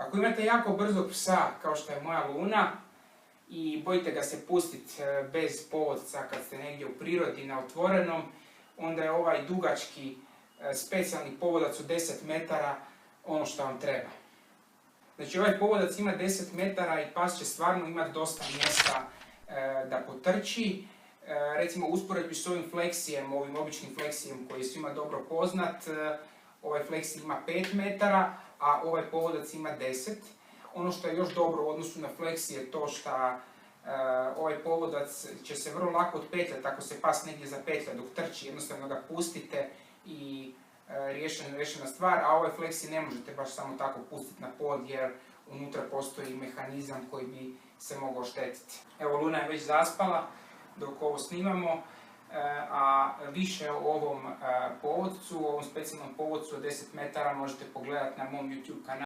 Ako imate jako brzog psa, kao što je moja Luna, i bojite ga se pustiti bez povodca kad ste negdje u prirodi na otvorenom, onda je ovaj dugački specijalni povodac od 10 metara ono što vam treba. Znači ovaj povodac ima 10 metara i pas će stvarno imati dosta mjesta da potrči. Recimo usporedbi s ovim fleksijem, ovim običnim fleksijem koji je svima dobro poznat, ovaj fleksij ima 5 metara, a ovaj povodac ima 10. Ono što je još dobro u odnosu na fleksij je to što ovaj povodac će se vrlo lako otpetljati ako se pas negdje zapetlja dok trči, jednostavno ga pustite i riješena stvar, a ovaj fleksij ne možete baš samo tako pustiti na pod jer unutra postoji mehanizam koji bi se mogao štetiti. Evo, Luna je već zaspala dok ovo snimamo, a više o ovom povodcu, o ovom specijalnom povodcu od 10 metara možete pogledati na mom YouTube kanalu.